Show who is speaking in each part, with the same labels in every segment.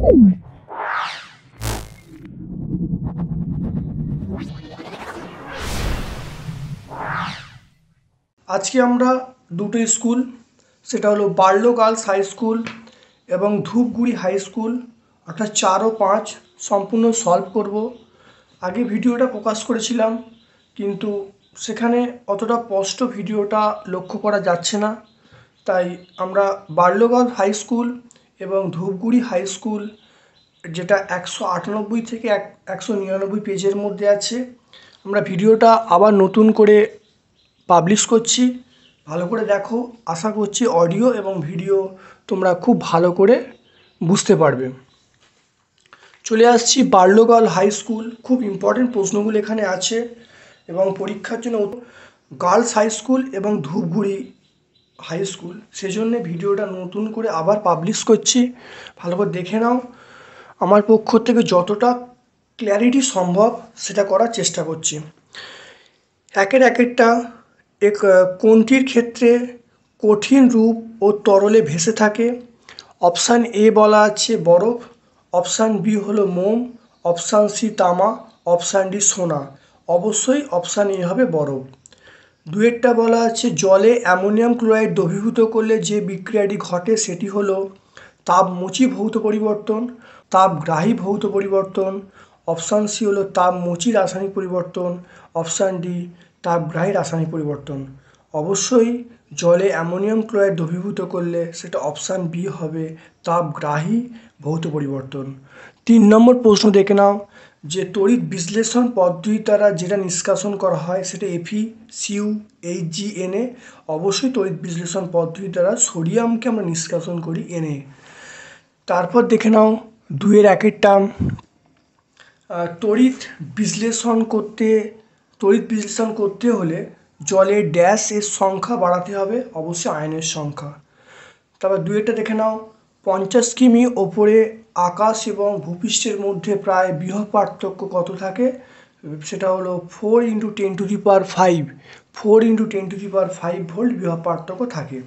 Speaker 1: আজকে আমরা দুটো স্কুল, সেটা হলো বার্লো গার্লস হাই স্কুল এবং ধূপগুড়ি হাই স্কুল, অর্থাৎ 4 ও 5 সম্পূর্ণ সলভ করব। আগে ভিডিওটা প্রকাশ করেছিলাম, কিন্তু সেখানে অতটা স্পষ্ট ভিডিওটা লক্ষ্য করা যাচ্ছে না, তাই আমরা বার্লো গার্লস হাই স্কুল এবং ধূপগুড়ি হাই স্কুল, যেটা 198 থেকে 199 পেজের মধ্যে আছে, আমরা ভিডিওটা আবার নতুন করে পাবলিশ করছি। ভালো করে দেখো, আশা করছি অডিও এবং ভিডিও তোমরা খুব ভালো করে বুঝতে পারবে। চলে আসছি বার্লো গার্লস হাই স্কুল। খুব ইম্পর্টেন্ট প্রশ্নগুলো এখানে আছে এবং পরীক্ষার জন্য গার্লস হাই স্কুল এবং ধূপগুড়ি হাই স্কুল, সেজন্য ভিডিওটা নতুন করে আবার পাবলিশ করছি। ভালো করে দেখে নাও। আমার পক্ষ থেকে যতটা ক্ল্যারিটি সম্ভব সেটা করার চেষ্টা করছি। একটা কোনটির ক্ষেত্রে কঠিন রূপ ও তরলে ভেসে থাকে? অপশান এ বলা আছে বরফ, অপশান বি হলো মোম, অপশান সি তামা, অপশান ডি সোনা। অবশ্যই অপশান এ হবে বরফ। দুয়েরটা বলা আছে জলে অ্যামোনিয়াম ক্লোরাইড দ্রবীভূত করলে যে বিক্রিয়াটি ঘটে সেটি হলো তাপমোচী ভৌত পরিবর্তন, তাপগ্রাহী ভৌত পরিবর্তন। অপশান সি হলো তাপমোচী রাসায়নিক পরিবর্তন, অপশান ডি তাপগ্রাহী রাসায়নিক পরিবর্তন। অবশ্যই জলে অ্যামোনিয়াম ক্লোরাইড দ্রবীভূত করলে সেটা অপশান বি হবে তাপগ্রাহী ভৌত পরিবর্তন। 3 নম্বর প্রশ্ন দেখে নাও, যে তড়িৎ বিশ্লেষণ পদ্ধতি দ্বারা যেটা নিষ্কাশন করা হয় সেটা Fe, Cu, Hg, Na। অবশ্যই তড়িৎ বিশ্লেষণ পদ্ধতি দ্বারা সোডিয়ামকে আমরা নিষ্কাশন করি Na। তারপর দেখে নাও 2-এর একেরটা, তড়িৎ বিশ্লেষণ করতে হলে জলে ড্যাশ এর সংখ্যা বাড়াতে হবে, অবশ্যই আয়নের সংখ্যা। তারপর 2-এরটা দেখে নাও, 50 কিমি ওপরে আকাশ এবং ভূপৃষ্ঠের মধ্যে প্রায় বৃহৎ পার্থক্য কত থাকে? সেটা হলো 4 × 10⁵ 4 × 10⁵ ভোল্ট বৃহৎ পার্থক্য থাকে।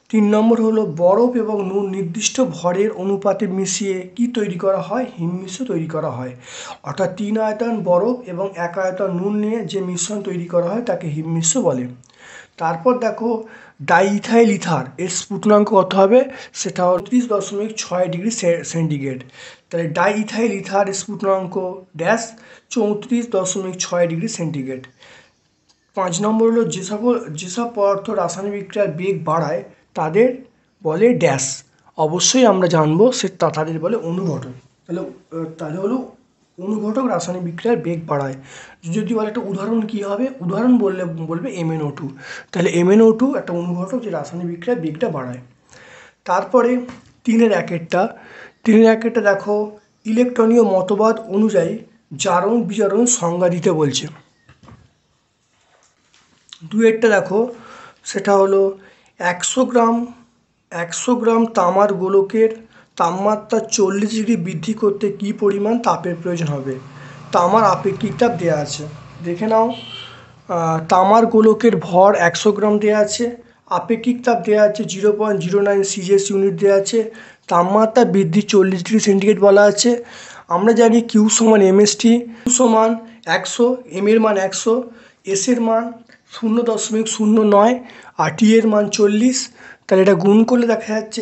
Speaker 1: 3 নম্বর হলো বরফ এবং নুন নির্দিষ্ট ভরের অনুপাতে মিশিয়ে কি তৈরি করা হয়? হিমমিশ্র তৈরি করা হয়। অর্থাৎ 3 আয়তন বরফ এবং 1 আয়তন নুন নিয়ে যে মিশ্রণ তৈরি করা হয় তাকে হিমমিশ্র বলে। তারপর দেখো ডাইইথাইল ইথার এর স্ফুটনাঙ্ক কত হবে? সেটা হলো 34.6 ডিগ্রি সেন্টিগ্রেড। তাহলে diethyl ether স্ফুটনাঙ্ক dash 34.6 degree centigrade. 5 নম্বর হলো যেসব পদার্থ রাসায়নিক বিক্রিয়ার বেগ বাড়ায় তাদের বলে ড্যাশ। অবশ্যই আমরা জানবো তাদের বলে অনুঘটক। তাহলে হলো অনুঘটক রাসায়নিক বিক্রিয়ার বেগ বাড়ায়। যদি বলে একটা উদাহরণ কী হবে, উদাহরণ বলবে MnO2। তাহলে MnO2 একটা অনুঘটক যে রাসায়নিক বিক্রিয়ার বেগটা বাড়ায়। তারপরে 3-এর একেরটা দেখো, ইলেকট্রনীয় মতবাদ অনুযায়ী জারণ বিজারণ সংজ্ঞা দিতে বলছে। 2-এরটা দেখো, সেটা হলো 100 গ্রাম তামার গোলকের তাপমাত্রা 40 ডিগ্রি বৃদ্ধি করতে কী পরিমাণ তাপের প্রয়োজন হবে? তামার আপেক্ষিক তাপ দেওয়া আছে, দেখে নাও। তামার গোলকের ভর 100 গ্রাম দেওয়া আছে, আপেক্ষিক তাপ দেওয়া আছে 0.09 সিজিএস ইউনিট দেওয়া আছে, তাপমাত্রা বৃদ্ধি 40 ডিগ্রি সেন্টিগ্রেড বলা আছে। আমরা জানি Q সমান mst, Q সমান 100, m এর মান 100, s এর মান 0.09 আর t এর মান 40। তাহলে এটা গুণ করলে দেখা যাচ্ছে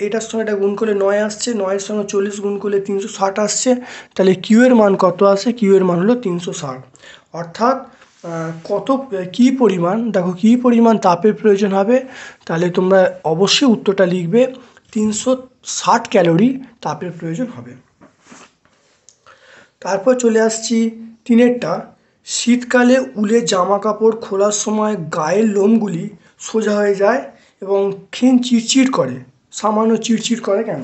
Speaker 1: এটার সঙ্গে এটা গুণ করলে 9 আসছে, 9-এর সঙ্গে 40 গুণ করলে 360 আসছে। তাহলে Q এর মান কত আসে? Q এর মান হলো 360। অর্থাৎ কী পরিমাণ তাপের প্রয়োজন হবে? তাহলে তোমরা অবশ্যই উত্তরটা লিখবে 360 ক্যালোরি তাপের প্রয়োজন হবে। তারপর চলে আসছি 3-এরটা, শীতকালে উলের জামা কাপড় খোলার সময় গায়ের লোমগুলি সোজা হয়ে যায় এবং ক্ষীণ চিড়চিড় করে, সামান্য চিড়চিড় করে কেন?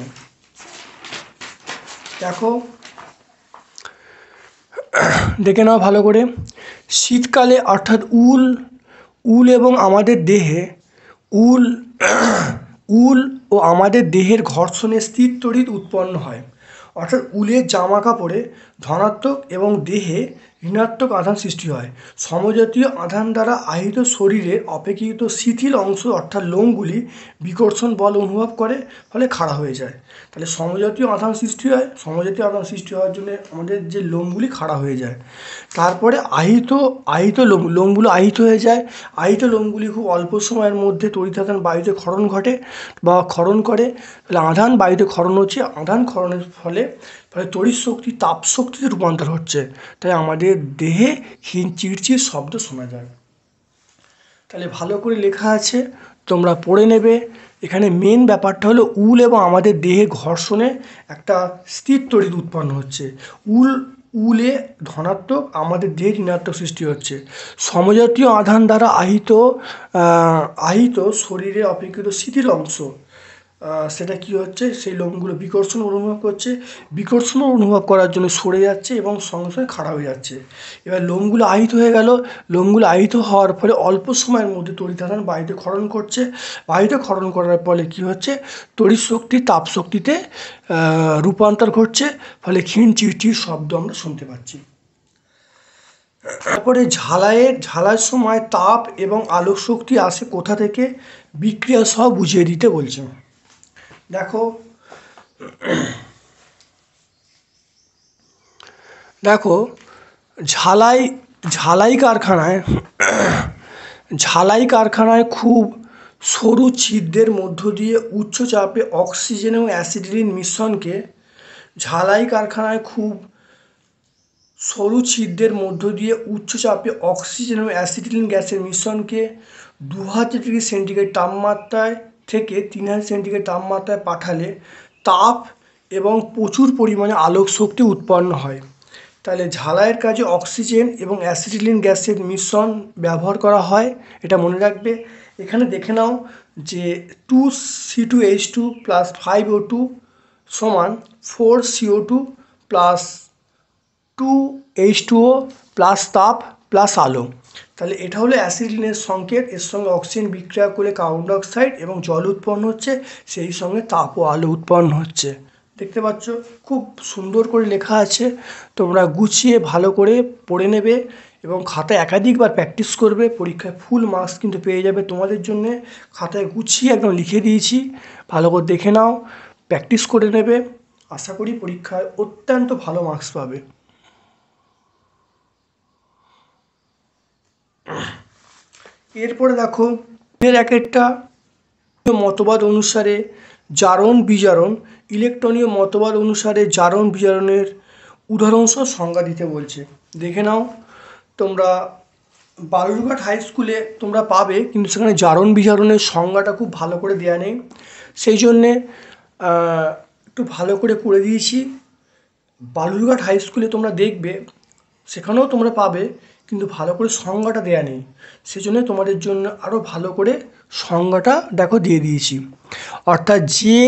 Speaker 1: দেখে নাও ভালো করে। শীতকালে অর্থাৎ উল এবং আমাদের দেহে উল ও আমাদের দেহের ঘর্ষণে স্থির তড়িৎ উৎপন্ন হয়। অর্থাৎ উলের জামা কাপড়ে ধনাত্মক এবং দেহে ঋণাত্মক আধান সৃষ্টি হয়। সমজাতীয় আধান দ্বারা আহিত শরীরের অপেক্ষাকৃত শিথিল অংশ অর্থাৎ লোমগুলি বিকর্ষণ বল অনুভব করে, ফলে খাড়া হয়ে যায়। তাহলে সমজাতীয় আধান সৃষ্টি হয়, সমজাতীয় আধান সৃষ্টি হওয়ার জন্য আমাদের যে লোমগুলি খাড়া হয়ে যায়। তারপরে আহিত লোমগুলো আহিত হয়ে যায়। আহিত লোমগুলি খুব অল্প সময়ের মধ্যে তড়িৎ আধান বায়ুতে ক্ষরণ ঘটে বা ক্ষরণ করে। তাহলে আধান বায়ুতে ক্ষরণ হচ্ছে, আধান ক্ষরণের ফলে তড়িৎ শক্তি তাপ শক্তিতে রূপান্তর হচ্ছে, তাই আমাদের দেহে চিরচির শব্দ শোনা যায়। তাহলে ভালো করে লেখা আছে, তোমরা পড়ে নেবে। এখানে মেন ব্যাপারটা হলো উল এবং আমাদের দেহে ঘর্ষণে একটা স্থির তড়িৎ উৎপন্ন হচ্ছে। উলে ধনাত্মক, আমাদের দেহে ঋণাত্মক সৃষ্টি হচ্ছে। সমজাতীয় আধান দ্বারা আহিত শরীরে অপেক্ষিত শিথিল অংশ, সেটা কি হচ্ছে, সেই লোমগুলো বিকর্ষণ অনুভব করছে, বিকর্ষণ অনুভব করার জন্য সরে যাচ্ছে এবং সঙ্গে সঙ্গে খাড়া হয়ে যাচ্ছে। এবার লোমগুলো আহিত হয়ে গেল, লোমগুলো আহিত হওয়ার ফলে অল্প সময়ের মধ্যে তড়িৎ আধান বায়ুতে ক্ষরণ করছে, বায়ুতে ক্ষরণ করার ফলে কি হচ্ছে, তড়িৎ শক্তি তাপ শক্তিতে রূপান্তর ঘটছে, ফলে ক্ষীণ চিরচির শব্দ আমরা শুনতে পাচ্ছি। তারপরে ঝালাইয়ের সময় তাপ এবং আলোক শক্তি আসে কোথা থেকে, বিক্রিয়া সহ বুঝিয়ে দিতে বলছে। দেখো ঝালাই কারখানায় খুব সরু ছিদ্রের মধ্য দিয়ে উচ্চ চাপে অক্সিজেন এবং অ্যাসিটিলিন মিশ্রণকে ঝালাই কারখানায় খুব সরু ছিদ্রের মধ্য দিয়ে উচ্চ চাপে অক্সিজেন এবং অ্যাসিটিলিন গ্যাসের মিশ্রণকে 2000 ডিগ্রি সেন্টিগ্রেড তাপমাত্রায় থেকে 3000 সেন্টিগ্রেড তাপমাত্রায় পাঠালে তাপ এবং প্রচুর পরিমাণে আলোক শক্তি উৎপন্ন হয়। তাহলে ঝালাইয়ের কাজে অক্সিজেন এবং অ্যাসিটিলিন গ্যাসের মিশ্রণ ব্যবহার করা হয়, এটা মনে রাখবে। এখানে দেখে নাও যে 2C2H2 প্লাস 5O2 সমান 4CO2 প্লাস 2H2O প্লাস তাপ প্লাস আলো। তাহলে এটা হলো অ্যাসিটিলিনের সংকেত, এর সঙ্গে অক্সিজেন বিক্রিয়া করে কার্বন ডাইঅক্সাইড এবং জল উৎপন্ন হচ্ছে, সেই সঙ্গে তাপ ও আলো উৎপন্ন হচ্ছে। দেখতে পাচ্ছ, খুব সুন্দর করে লেখা আছে, তোমরা গুছিয়ে ভালো করে পড়ে নেবে এবং খাতায় একাধিকবার প্র্যাকটিস করবে। পরীক্ষায় ফুল মার্কস কিন্তু পেয়ে যাবে তোমাদের জন্যে। খাতায় গুছিয়ে একদম লিখে দিয়েছি, ভালো করে দেখে নাও, প্র্যাকটিস করে নেবে। আশা করি পরীক্ষায় অত্যন্ত ভালো মার্কস পাবে। এরপরে দেখো, এর এক একটা মতবাদ অনুসারে জারণ বিজারণ, ইলেকট্রনীয় মতবাদ অনুসারে জারণ বিজারণের উদাহরণসহ সংজ্ঞা দিতে বলছে। দেখে নাও, তোমরা বালুরঘাট হাই স্কুলে তোমরা পাবে, কিন্তু সেখানে জারণ বিজারণের সংজ্ঞাটা খুব ভালো করে দেওয়া নেই, সেই জন্যে একটু ভালো করে দিয়েছি। বালুরঘাট হাই স্কুলে তোমরা দেখবে, সেখানেও তোমরা পাবে, কিন্তু ভালো করে সংজ্ঞাটা দেওয়া নেই, সেজন্য তোমাদের জন্য আরও ভালো করে সংজ্ঞাটা দেখো দিয়ে দিয়েছি। অর্থাৎ যে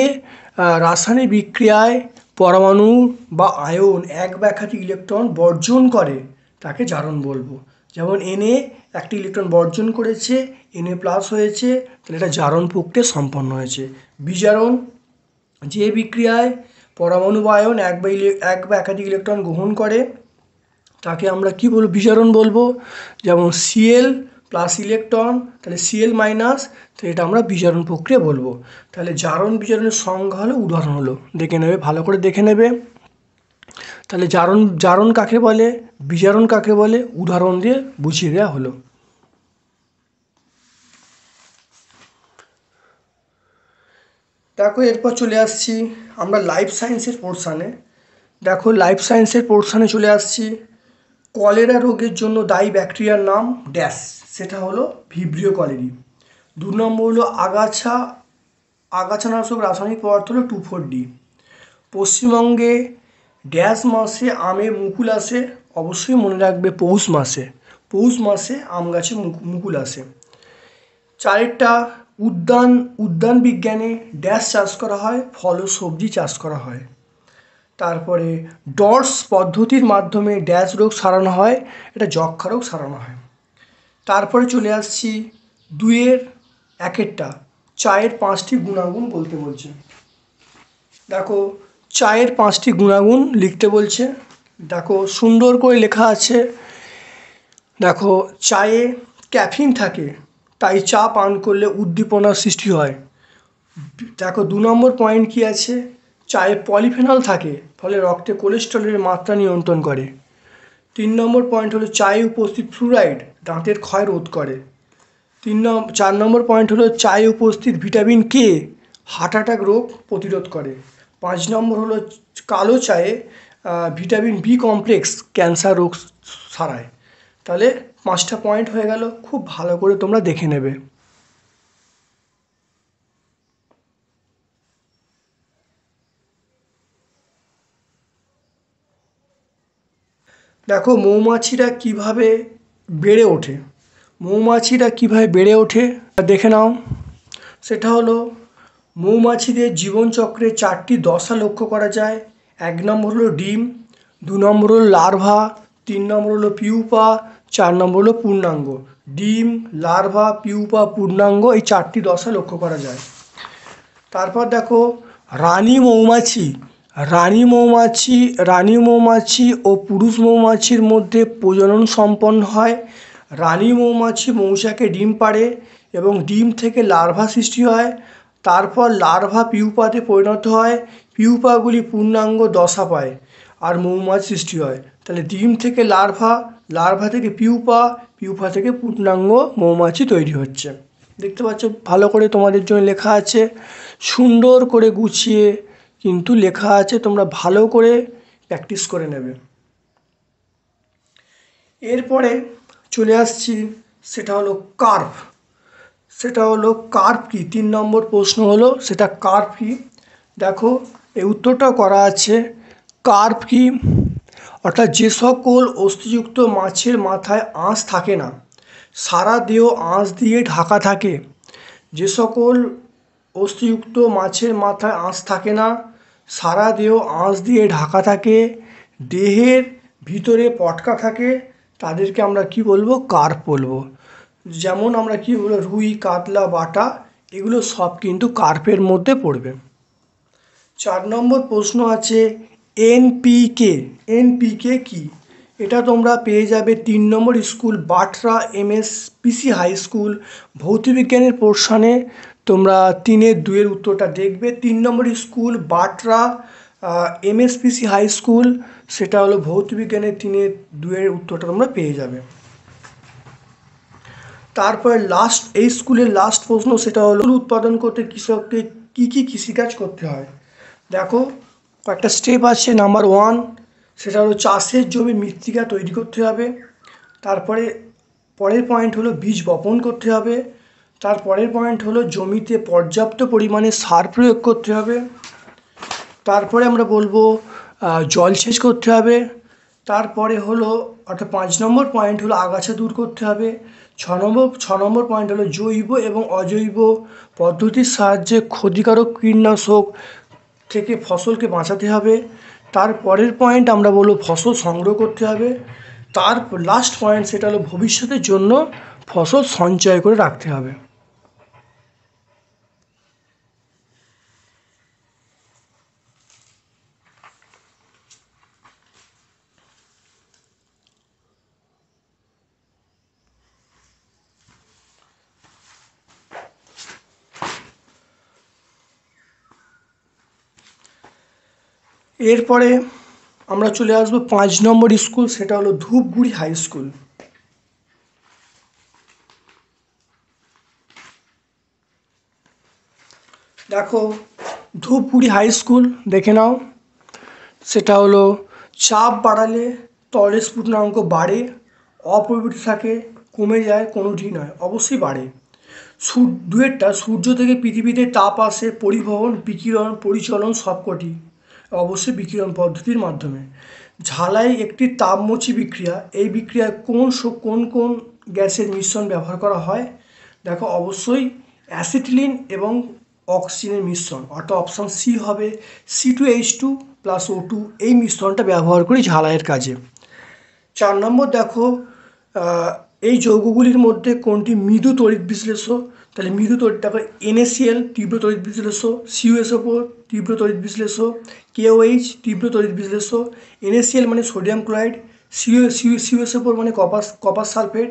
Speaker 1: রাসায়নিক বিক্রিয়ায় পরমাণু বা আয়ন এক বা একাধিক ইলেকট্রন বর্জন করে তাকে জারণ বলবো। যেমন Na একটি ইলেকট্রন বর্জন করেছে, Na+ হয়েছে, তাহলে এটা জারণ প্রক্রিয়া সম্পন্ন হয়েছে। বিজারণ, যে বিক্রিয়ায় পরমাণু বা আয়ন এক বা একাধিক ইলেকট্রন গ্রহণ করে তাকে আমরা কি বলবো, বিজারণ বলবো। যেমন Cl+ ইলেকট্রন, তাহলে Cl-, তো এটা আমরা বিজারণ প্রক্রিয়া বলবো। তাহলে জারণ বিজারণের সংজ্ঞা হলো, উদাহরণ হলো, দেখে নেবে, ভালো করে দেখে নেবে। তাহলে জারণ কাকে বলে, বিজারণ কাকে বলে, উদাহরণ দিয়ে বুঝিয়ে দেওয়া হলো। দেখো, এরপর চলে আসছি আমরা লাইফ সায়েন্সের পোর্শানে। দেখো, লাইফ সায়েন্সের পোর্শানে চলে আসছি। কলেরা রোগের জন্য দায়ী ব্যাকটেরিয়ার নাম ড্যাশ, সেটা হলো ভিব্রিও কলেরি। 2 নম্বর হলো আগাছানাশক রাসায়নিক পদার্থ হলো 2,4-D। পশ্চিমবঙ্গে ড্যাশ মাসে আমের মুকুল আসে, অবশ্যই মনে রাখবে পৌষ মাসে আম গাছে মুকুল আসে। 4টা উদ্যান বিজ্ঞানে ড্যাশ চাষ করা হয়, ফল ও সবজি চাষ করা হয়। তারপরে ডর্স পদ্ধতির মাধ্যমে ড্যাশ রোগ সারানো হয়, এটা যক্ষা রোগ সারানো হয়। তারপরে চলে আসছি 2-এর 1-একটা চায়ের 5টি গুণাগুণ বলতে বলছে। দেখো, চায়ের 5টি গুণাগুণ লিখতে বলছে। দেখো, সুন্দর করে লেখা আছে, দেখো, চায়ে ক্যাফিন থাকে, তাই চা পান করলে উদ্দীপনার সৃষ্টি হয়। দেখো 2 নম্বর পয়েন্ট কি আছে, চায়ে পলিফেনল থাকে, ফলে রক্তে কোলেস্টেরলের মাত্রা নিয়ন্ত্রণ করে। 3 নম্বর পয়েন্ট হলো চায়ে উপস্থিত ফ্লুরাইড দাঁতের ক্ষয় রোধ করে। 4 নম্বর পয়েন্ট হলো চায়ে উপস্থিত ভিটামিন কে হার্ট অ্যাটাক রোগ প্রতিরোধ করে। 5 নম্বর হলো কালো চায়ে ভিটামিন বি কমপ্লেক্স ক্যান্সার রোগ সারায়। তাহলে 5টা পয়েন্ট হয়ে গেল, খুব ভালো করে তোমরা দেখে নেবে। দেখো মৌমাছিরা কিভাবে বেড়ে ওঠে, দেখে নাও। সেটা হলো মৌমাছিদের জীবনচক্রে 4টি দশা লক্ষ্য করা যায়। 1 নম্বর হলো ডিম, 2 নম্বর হলো লার্ভা, 3 নম্বর হলো পিউপা, 4 নম্বর হলো পূর্ণাঙ্গ। ডিম, লার্ভা, পিউপা, পূর্ণাঙ্গ, এই 4টি দশা লক্ষ্য করা যায়। তারপর দেখো রানী মৌমাছি ও পুরুষ মৌমাছির মধ্যে প্রজনন সম্পন্ন হয়। রানী মৌমাছি মৌচাকে ডিম পাড়ে এবং ডিম থেকে লার্ভা সৃষ্টি হয়। তারপর লার্ভা পিউপাতে পরিণত হয়, পিউপাগুলি পূর্ণাঙ্গ দশা পায় আর মৌমাছি সৃষ্টি হয়। তাহলে ডিম থেকে লার্ভা, লার্ভা থেকে পিউপা, পিউপা থেকে পূর্ণাঙ্গ মৌমাছি তৈরি হচ্ছে। দেখতে পাচ্ছ ভালো করে তোমাদের জন্য লেখা আছে, সুন্দর করে গুছিয়ে কিন্তু লেখা আছে, তোমরা ভালো করে প্র্যাকটিস করে নেবে। এরপরে চলে আসছি, সেটা হলো কার্প কি। 3 নম্বর প্রশ্ন হলো সেটা কার্প কি। দেখো এই উত্তরটা করা আছে, কার্প কি অর্থাৎ যে সকল অস্থিযুক্ত মাছের মাথায় আঁশ থাকে না, সারা দেহ আঁশ দিয়ে ঢাকা থাকে। যে সকল অস্থিযুক্ত মাছের মাথায় আঁশ থাকে না, সারা দেহ আঁশ দিয়ে ঢাকা থাকে, দেহের ভিতরে পটকা থাকে, তাদেরকে আমরা কি বলবো, কার্প বলবো। যেমন আমরা কি বলবো, রুই, কাতলা, বাটা, এগুলো সব কিন্তু কার্পের মধ্যে পড়বে। 4 নম্বর প্রশ্ন আছে এনপিকে কি। এটা তোমরা পেয়ে যাবে 3 নম্বর স্কুল বাটরা এমএসপিসি হাই স্কুল ভৌতবিজ্ঞানের পোর্শনে। তোমরা 3-2 উত্তরটা দেখবে। 3 নম্বর স্কুল বাটরা এমএসপিসি হাই স্কুল, সেটা হলো ভৌতবিজ্ঞানের 3-2 উত্তরটা তোমরা পেয়ে যাবে। তারপরে এই স্কুলের লাস্ট প্রশ্ন, সেটা হলো উৎপাদন করতে কৃষককে কি কি কৃষিকাজ করতে হয়। দেখো কয়েকটা স্টেপ আছে। নাম্বার 1 সেটা হলো চাষের জমি মৃত্তিকা তৈরি করতে হবে। তারপরে পরের পয়েন্ট হলো বীজ বপন করতে হবে। তারপরের পয়েন্ট হলো জমিতে পর্যাপ্ত পরিমাণে সার প্রয়োগ করতে হবে। তারপরে আমরা বলবো জলসেচ করতে হবে। তারপরে হলো অর্থাৎ 5 নম্বর পয়েন্ট হলো আগাছা দূর করতে হবে। 6 নম্বর পয়েন্ট হলো জৈব এবং অজৈব পদ্ধতির সাহায্যে ক্ষতিকারক কীটনাশক থেকে ফসলকে বাঁচাতে হবে। তারপরের পয়েন্ট আমরা বলবো ফসল সংগ্রহ করতে হবে। তার লাস্ট পয়েন্ট সেটা হলো ভবিষ্যতের জন্য ফসল সঞ্চয় করে রাখতে হবে। এরপরে আমরা চলে আসবো 5 নম্বর স্কুল, সেটা হলো ধূপগুড়ি হাই স্কুল। দেখো ধূপগুড়ি হাই স্কুল দেখে নাও। সেটা হলো চাপ বাড়ালে তরল স্ফুটনাঙ্ক বাড়ে, অপরিবর্তিত থাকে, কমে যায়, কোনোটি নয়, অবশ্যই বাড়ে। দুয়েরটা সূর্য থেকে পৃথিবীতে তাপ আসে, পরিবহন, বিকিরণ, পরিচলন সবকটি অবশ্যই বিকিরণ পদ্ধতির মাধ্যমে। ঝালাই একটি তাপমোচী বিক্রিয়া, এই বিক্রিয়ায় কোন কোন গ্যাসের মিশ্রণ ব্যবহার করা হয়। দেখো অবশ্যই অ্যাসিটিলিন এবং অক্সিজেনের মিশ্রণ, অর্থাৎ অপশান সি হবে C2H2 + O2, এই মিশ্রণটা ব্যবহার করি ঝালাইয়ের কাজে। 4 নম্বর দেখো এই যৌগগুলির মধ্যে কোনটি মৃদু তড়িৎ বিশ্লেষ্য। তাহলে মৃদু তড়িৎ দেখো NaCl তীব্র তড়িৎ বিশ্লেষ্য, CuSO4 তীব্র তড়িৎ বিশ্লেষ্য, KOH তীব্র তড়িৎ বিশ্লেষ্য। NaCl মানে সোডিয়াম ক্লোরাইড, CuSO4 মানে কপার সালফেট,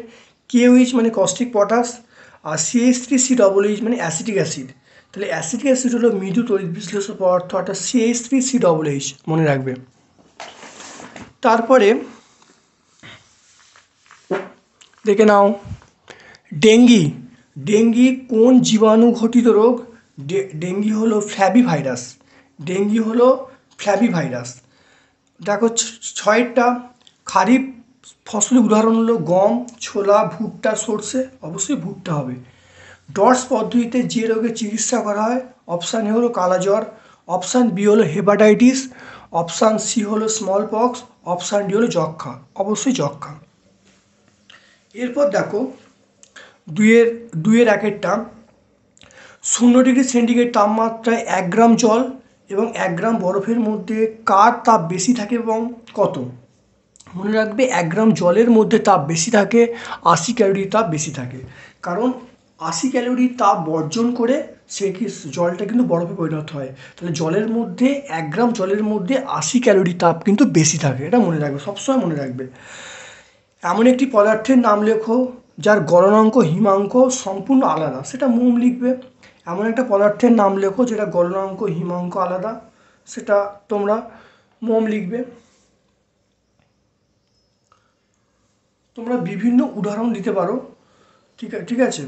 Speaker 1: KOH মানে কস্টিক পটাশ, আর CH3COOH মানে অ্যাসিটিক অ্যাসিড। তাহলে অ্যাসিটিক অ্যাসিড হলো মৃদু তড়িৎ বিশ্লেষ্য পদার্থ, অর্থাৎ CH3COOH মনে রাখবে। তারপরে দেখে নাও ডেঙ্গি। ডেঙ্গি কোন জীবাণু ঘটিত রোগ? ডেঙ্গি হলো ফ্ল্যাবিভাইরাস। ডেঙ্গি হলো ফ্ল্যাবিভাইরাস। দেখো ছয়টা খারিফ ফসলের উদাহরণ হলো গম, ছোলা, ভুট্টা, সর্ষে, অবশ্যই ভুট্টা হবে। ডটস পদ্ধতিতে যে রোগের চিকিৎসা করা হয়, অপশান এ হলো কালাজ্বর, অপশান বি হলো হেপাটাইটিস, অপশান সি হলো স্মল পক্স, অপশান ডি হলো যক্ষা, অবশ্যই যক্ষা। এরপর দেখো দুইয়ের একেরটা 0°C তাপমাত্রায় 1 গ্রাম জল এবং 1 গ্রাম বরফের মধ্যে কার তাপ বেশি থাকে এবং কত? মনে রাখবে 1 গ্রাম জলের মধ্যে তাপ বেশি থাকে, 80 ক্যালোরি তাপ বেশি থাকে। কারণ 80 ক্যালোরি তাপ বর্জন করে জলটা কিন্তু বরফে পরিণত হয়। তাহলে জলের মধ্যে 1 গ্রাম জলের মধ্যে 80 ক্যালোরি তাপ কিন্তু বেশি থাকে, এটা মনে রাখবে, সবসময় মনে রাখবে। এমন একটি পদার্থের নাম লেখো যার গলনাঙ্ক হিমাঙ্ক সম্পূর্ণ আলাদা, সেটা মোম লিখবে। এমন একটা পদার্থের নাম লেখো যেটা গলনাঙ্ক হিমাঙ্ক আলাদা, সেটা তোমরা মোম লিখবে। তোমরা বিভিন্ন উদাহরণ দিতে পারো, ঠিক আছে।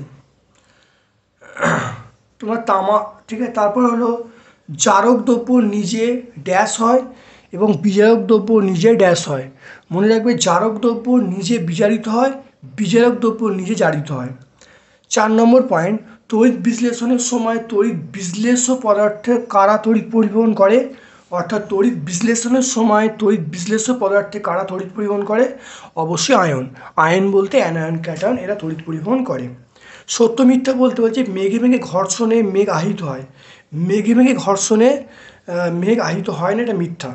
Speaker 1: তোমার তামা, ঠিক আছে। তারপর হলো জারক দ্রব্য নিজে ড্যাশ হয় এবং বিজারক দ্রব্য নিজে ড্যাশ হয়। মনে রাখবে জারক দ্রব্য নিজে বিজারিত হয়, বিজারক দ্রব্য নিজে জারিত হয়। 4 নম্বর পয়েন্ট, তড়িৎ বিশ্লেষণের সময় তড়িৎ বিশ্লেষ্য পদার্থে কারা তড়িৎ পরিবহন করে? অর্থাৎ তড়িৎ বিশ্লেষণের সময় তড়িৎ বিশ্লেষ্য পদার্থে কারা তড়িৎ পরিবহন করে? অবশ্যই আয়ন। আয়ন বলতে অ্যানায়ন, ক্যাটায়ন, এরা তড়িৎ পরিবহন করে। সত্য মিথ্যা বলতে বলছে মেঘে মেঘে ঘর্ষণে মেঘ আহিত হয়। মেঘে মেঘে ঘর্ষণে মেঘ আহিত হয় না, এটা মিথ্যা।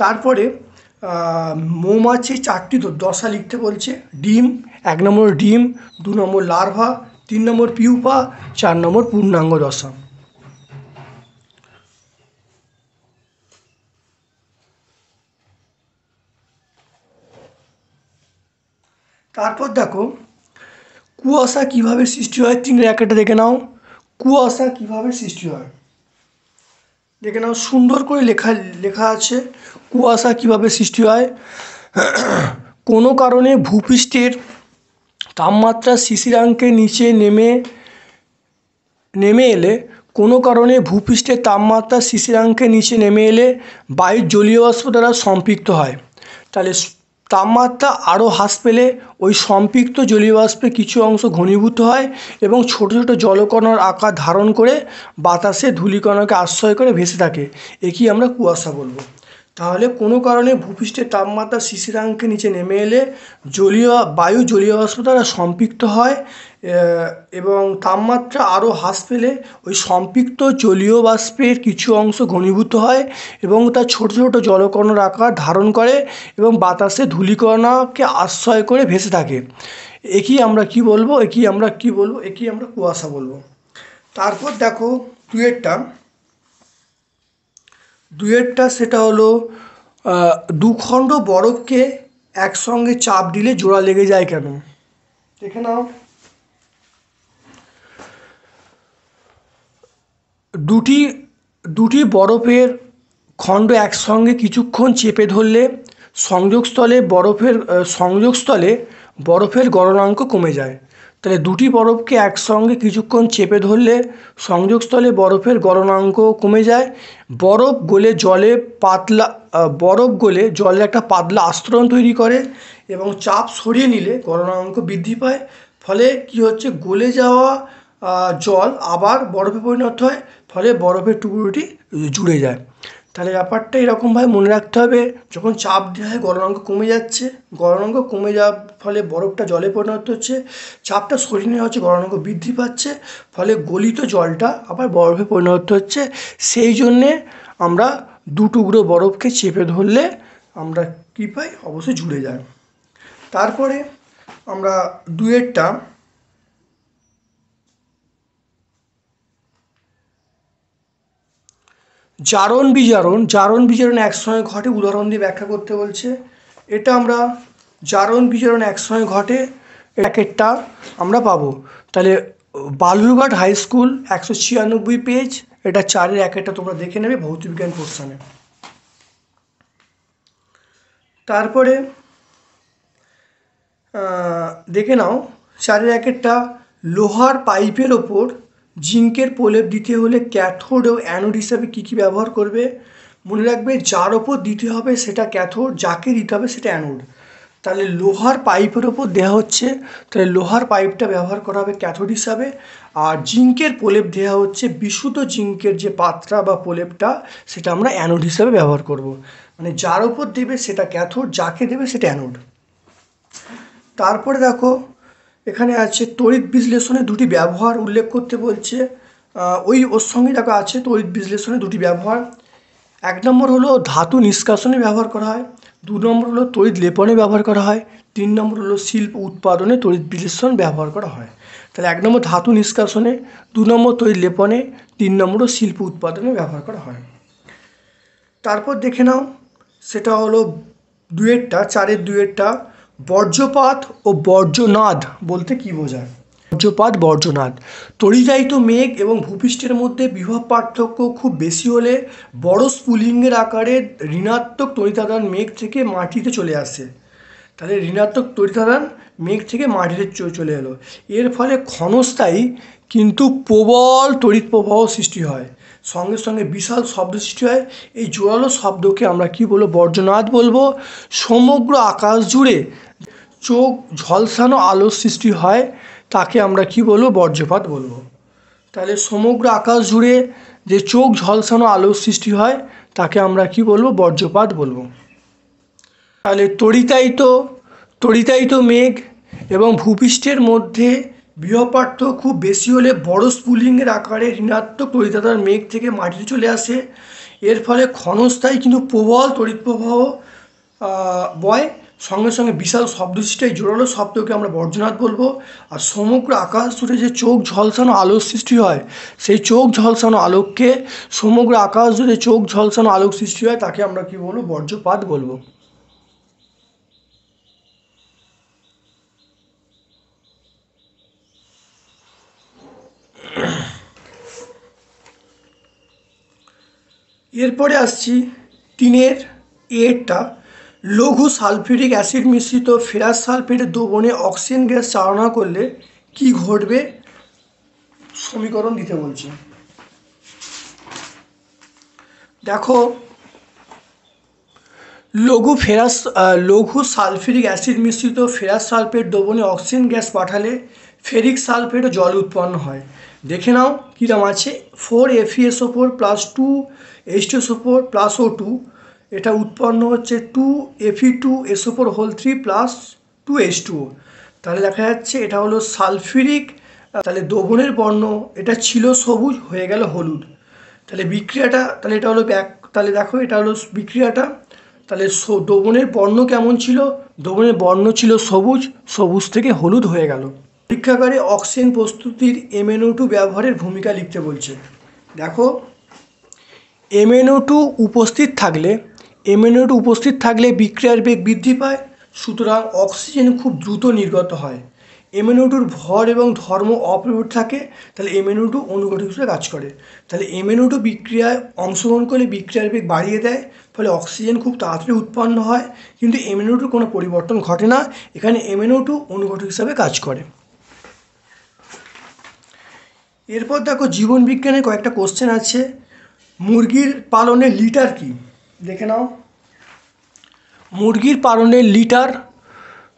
Speaker 1: তারপরে মৌমাছির 4টি দশা লিখতে বলছে। ডিম, 1 নম্বর ডিম, 2 নম্বর লার্ভা, 3 নম্বর পিউপা, 4 নম্বর পূর্ণাঙ্গ দশা। তারপর দেখো কুয়াশা কিভাবে সৃষ্টি হয়, 3-এর একটা দেখে নাও। কুয়াশা কিভাবে সৃষ্টি হয় দেখে নাও, সুন্দর করে লেখা আছে কুয়াশা কিভাবে সৃষ্টি হয়। কোনো কারণে ভূপৃষ্ঠের তাপমাত্রা শিশিরাঙ্কের নিচে নেমে এলে কোনো কারণে ভূপৃষ্ঠের তাপমাত্রা শিশিরাঙ্কের নিচে নেমে এলে বায়ুর জলীয় বাষ্প দ্বারা সম্পৃক্ত হয়। তাহলে তাপমাত্রা আরও হ্রাস পেলে ওই সম্পৃক্ত জলীয় বাষ্পের কিছু অংশ ঘনীভূত হয় এবং ছোট ছোট জলকণার আকার ধারণ করে বাতাসে ধূলিকণাকে আশ্রয় করে ভেসে থাকে। একেই আমরা কুয়াশা বলবো। তাহলে কোনো কারণে ভূপৃষ্ঠের তাপমাত্রা শিশিরাঙ্কের নিচে নেমে এলে বায়ু জলীয় বাষ্প দ্বারা সম্পৃক্ত হয় এবং তাপমাত্রা আরও হ্রাস পেলে ওই সম্পৃক্ত জলীয় বাষ্পের কিছু অংশ ঘনীভূত হয় এবং তা ছোট ছোট জলকণার আকার ধারণ করে এবং বাতাসে ধূলিকণাকে আশ্রয় করে ভেসে থাকে। একেই আমরা কি বলবো? একেই আমরা কুয়াশা বলবো। তারপর দেখো দুয়েরটা সেটা হলো দুখণ্ড বরফকে একসঙ্গে চাপ দিলে জোড়া লেগে যায় কেন? দেখে নাও, দুটি বরফের খণ্ড একসঙ্গে কিছুক্ষণ চেপে ধরলে সংযোগস্থলে বরফের গলনাঙ্ক কমে যায়। তাহলে দুটি বরফকে একসঙ্গে কিছুক্ষণ চেপে ধরলে সংযোগস্থলে বরফের গলনাঙ্ক কমে যায়। বরফ গলে জলে একটা পাতলা আস্তরণ তৈরি করে এবং চাপ সরিয়ে নিলে গলনাঙ্ক বৃদ্ধি পায়। ফলে কি হচ্ছে, গলে যাওয়া জল আবার বরফে পরিণত হয়, ফলে বরফের টুকরোটি জুড়ে যায়। তাহলে ব্যাপারটা এরকমভাবে মনে রাখতে হবে, যখন চাপ দেওয়া হয় গলনাঙ্ক কমে যাচ্ছে, গলনাঙ্ক কমে যাওয়ার ফলে বরফটা জলে পরিণত হচ্ছে, চাপটা সরিয়ে নেওয়া হচ্ছে, গলনাঙ্ক বৃদ্ধি পাচ্ছে, ফলে গলিত জলটা আবার বরফে পরিণত হচ্ছে। সেই জন্যে আমরা দু টুকরো বরফকে চেপে ধরলে আমরা কী পাই? অবশ্যই জুড়ে যায়। তারপরে আমরা দুয়েরটা জারণ বিজারণ একসঙ্গে ঘটে উদাহরণ দিয়ে ব্যাখ্যা করতে বলছে। এটা আমরা জারণ বিজারণ একসঙ্গে ঘটে প্যাকেটটা আমরা পাবো। তাহলে বালুরঘাট হাই স্কুল 196 পেজ, এটা 4-এর একটা তোমরা দেখে নেবে ভৌতবিজ্ঞান পোর্শনে। তারপরে দেখে নাও 4-এর একটা লোহার পাইপের ওপর জিঙ্কের প্রলেপ দিতে হলে ক্যাথোড ও অ্যানোড হিসাবে কী কী ব্যবহার করবে। মনে রাখবে যার ওপর দিতে হবে সেটা ক্যাথোড, যাকে দিতে হবে সেটা অ্যানোড। তাহলে লোহার পাইপের ওপর দেওয়া হচ্ছে, তাহলে লোহার পাইপটা ব্যবহার করা হবে ক্যাথোড হিসাবে। আর জিঙ্কের প্রলেপ দেওয়া হচ্ছে, বিশুদ্ধ জিঙ্কের যে পাত্রা বা প্রলেপটা সেটা আমরা অ্যানোড হিসাবে ব্যবহার করব। মানে যার ওপর দেবে সেটা ক্যাথোড, যাকে দেবে সেটা অ্যানোড। তারপরে দেখো এখানে আছে তড়িৎ বিশ্লেষণে দুটি ব্যবহার উল্লেখ করতে বলছে। ওর সঙ্গে দেখো আছে তড়িৎ বিশ্লেষণে দুটি ব্যবহার। 1 নম্বর হলো ধাতু নিষ্কাশনে ব্যবহার করা হয়, 2 নম্বর হলো তড়িৎ লেপনে ব্যবহার করা হয়, 3 নম্বর হলো শিল্প উৎপাদনে তড়িৎ বিশ্লেষণ ব্যবহার করা হয়। তাহলে 1 নম্বর ধাতু নিষ্কাশনে, 2 নম্বর তড়িৎ লেপনে, 3 নম্বর শিল্প উৎপাদনে ব্যবহার করা হয়। তারপর দেখে নাও সেটা হলো 2-এরটা 4-এর 2-এরটা বর্জ্যপাত ও বর্জ্যনাদ বলতে কি বোঝায়। বর্জ্যপাত বর্জ্যনাদ, তড়িদায়িত মেঘ এবং ভূপৃষ্ঠের মধ্যে বিভব পার্থক্য খুব বেশি হলে বড় স্ফুলিঙ্গের আকারে ঋণাত্মক তড়িতাদান মেঘ থেকে মাটিতে চলে আসে। তাহলে ঋণাত্মক তড়িতাদান মেঘ থেকে মাটিতে চলে এলো, এর ফলে ক্ষণস্থায়ী কিন্তু প্রবল তড়িৎ প্রবাহ সৃষ্টি হয়, সঙ্গে সঙ্গে বিশাল শব্দ সৃষ্টি হয়। এই জোরালো শব্দকে আমরা কি বলবো, বর্জ্যনাদ বলবো। সমগ্র আকাশ জুড়ে চোখ ঝলসানো আলোর সৃষ্টি হয়, তাকে আমরা কি বলবো, বর্জ্যপাত বলবো। তাহলে সমগ্র আকাশ জুড়ে যে চোখ ঝলসানো আলোর সৃষ্টি হয় তাকে আমরা কি বলবো, বর্জ্যপাত বলবো। তাহলে তড়িতায়িত মেঘ এবং ভূপৃষ্ঠের মধ্যে বিভব পার্থক্য খুব বেশি হলে বড় স্ফুলিঙ্গের আকারে ঋণাত্মক তড়িতাদান মেঘ থেকে মাটিতে চলে আসে, এর ফলে ক্ষণস্থায়ী কিন্তু প্রবল তড়িৎ প্রবাহ বয়, সঙ্গে সঙ্গে বিশাল শব্দ সৃষ্টি হয়। জোরালো শব্দকে আমরা বর্জ্যনাদ বলবো। আর সমগ্র আকাশ জুড়ে যে চোখ ঝলসানো আলোর সৃষ্টি হয়, সেই চোখ ঝলসানো আলোককে, সমগ্র আকাশ জুড়ে চোখ ঝলসানো আলোক সৃষ্টি হয় তাকে আমরা কি বলবো, বর্জ্যপাত বলবো। এরপরে আসছি 3-এর এরটা, লঘু সালফিউরিক অ্যাসিড মিশ্রিত ফেরাস সালফেটের দ্রবণে অক্সিজেন গ্যাস চালনা করলে কি ঘটবে, সমীকরণ দিতে বলছি। দেখো লঘু সালফিউরিক অ্যাসিড মিশ্রিত ফেরাস সালফেট দ্রবণে অক্সিজেন গ্যাস পাঠালে ফেরিক সালফেট ও জল উৎপন্ন হয়। দেখে নাও কীরকম আছে, 4FeSO4 + 2H2SO4 + O2, এটা উৎপন্ন হচ্ছে 2Fe2SO4 3 + 2H2O। তাহলে দেখা যাচ্ছে এটা হলো সালফিউরিক, তাহলে দ্রবণের বর্ণ এটা ছিল সবুজ, হয়ে গেল হলুদ। তাহলে বিক্রিয়াটা, তাহলে এটা হলো তাহলে দেখো এটা হলো বিক্রিয়াটা। তাহলে দ্রবণের বর্ণ কেমন ছিল, দ্রবণের বর্ণ ছিল সবুজ, সবুজ থেকে হলুদ হয়ে গেল। পরীক্ষাগারে অক্সিজেন প্রস্তুতির MnO2 ব্যবহারের ভূমিকা লিখতে বলছে। দেখো MnO2 উপস্থিত থাকলে বিক্রিয়ার বেগ বৃদ্ধি পায়, সুতরাং অক্সিজেন খুব দ্রুত নির্গত হয়। MnO2-র ভর এবং ধর্ম অপরিবর্তিত থাকে, তাহলে MnO2 অনুঘটক হিসেবে কাজ করে। তাহলে MnO2 বিক্রিয়ায় অংশগ্রহণ করলে বিক্রিয়ার বেগ বাড়িয়ে দেয়, ফলে অক্সিজেন খুব তাড়াতাড়ি উৎপন্ন হয়, কিন্তু MnO2-র কোনো পরিবর্তন ঘটে না, এখানে MnO2 অনুঘটক হিসাবে কাজ করে। এরপর দেখো জীবন বিজ্ঞানের কয়েকটা কোশ্চেন আছে। মুরগির পালনের লিটার কি, দেখে নাও। মুরগির পালনের লিটার,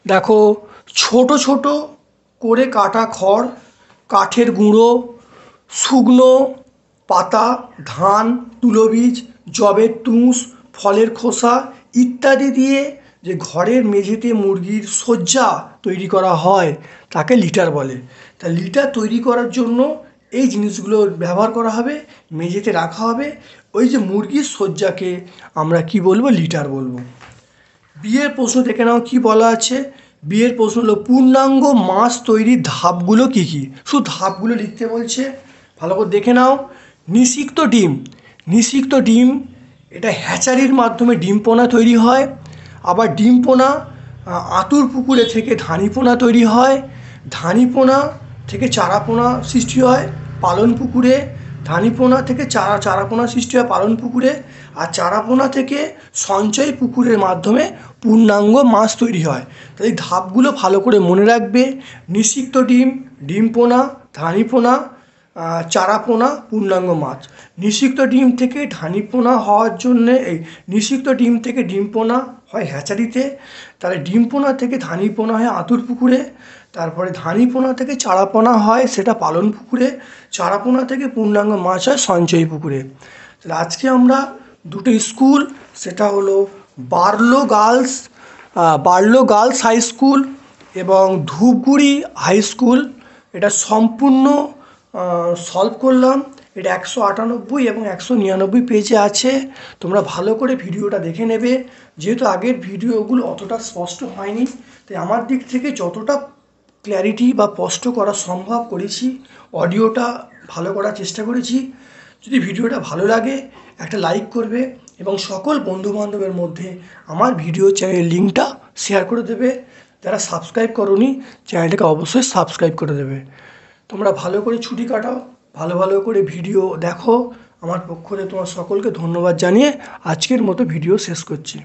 Speaker 1: দেখো ছোট ছোট করে কাটা খড়, কাঠের গুঁড়ো, শুকনো পাতা, ধান, তুলোবীজ, যবের তুষ, ফলের খোসা ইত্যাদি দিয়ে যে ঘরের মেঝেতে মুরগির শয্যা তৈরি করা হয় তাকে লিটার বলে। তা লিটার তৈরি করার জন্য এই জিনিসগুলো ব্যবহার করা হবে, মেঝেতে রাখা হবে, ওই যে মুরগির শয্যাকে আমরা কি বলবো, লিটার বলবো। বিয়ের প্রশ্ন দেখে নাও কি বলা আছে। বিয়ের প্রশ্ন হলো পূর্ণাঙ্গ মাছ তৈরির ধাপগুলো কি কি, শুধু ধাপগুলো লিখতে বলছে, ভালো করে দেখে নাও। নিষিক্ত ডিম এটা হ্যাচারির মাধ্যমে ডিম পোনা তৈরি হয়। আবার ডিম পোনা আতুর পুকুরে থেকে ধানি পোনা তৈরি হয়, ধানি পোনা থেকে চারা পোনা সৃষ্টি হয় পালন পুকুরে, ধানি পোনা থেকে চারা পোনা সৃষ্টি হয় পালন পুকুরে, আর চারা পোনা থেকে সঞ্চয় পুকুরের মাধ্যমে পূর্ণাঙ্গ মাছ তৈরি হয়। তাই এই ধাপগুলো ভালো করে মনে রাখবে। নিষিক্ত ডিম, ডিম পোনা, ধানি পোনা, চারা পোনা, পূর্ণাঙ্গ মাছ। নিষিক্ত ডিম থেকে ধানি পোনা হওয়ার জন্যে নিষিক্ত ডিম থেকে ডিম পোনা হয় হ্যাচারিতে, তাহলে ডিম পোনা থেকে ধানি পোনা হয় আতুর পুকুরে, তারপরে ধানি পোনা থেকে চারা পোনা হয় সেটা পালন পুকুরে, চারা পোনা থেকে পূর্ণাঙ্গ মাছ হয় সঞ্চয়ী পুকুরে। তাহলে আজকে আমরা দুটো স্কুল, সেটা হলো বার্লো গার্লস হাই স্কুল এবং ধূপগুড়ি হাই স্কুল, এটা সম্পূর্ণ সলভ করলাম। এটা 198 এবং 199 পেজে আছে। তোমরা ভালো করে ভিডিওটা দেখে নেবে। যেহেতু আগের ভিডিওগুলো অতটা স্পষ্ট হয়নি, তাই আমার দিক থেকে যতটা ক্ল্যারিটি বা স্পষ্ট করা সম্ভব করেছি, অডিওটা ভালো করার চেষ্টা করেছি। যদি ভিডিওটা ভালো লাগে একটা লাইক করবে এবং সকল বন্ধুবান্ধবের মধ্যে আমার ভিডিও চ্যানেলের লিঙ্কটা শেয়ার করে দেবে। যারা সাবস্ক্রাইব করোনি চ্যানেলটাকে অবশ্যই সাবস্ক্রাইব করে দেবে। তোমরা ভালো করে ছুটি কাটাও, ভালো ভালো করে ভিডিও দেখো। আমার পক্ষ থেকে তোমার সকলকে ধন্যবাদ জানিয়ে আজকের মতো ভিডিও শেষ করছি।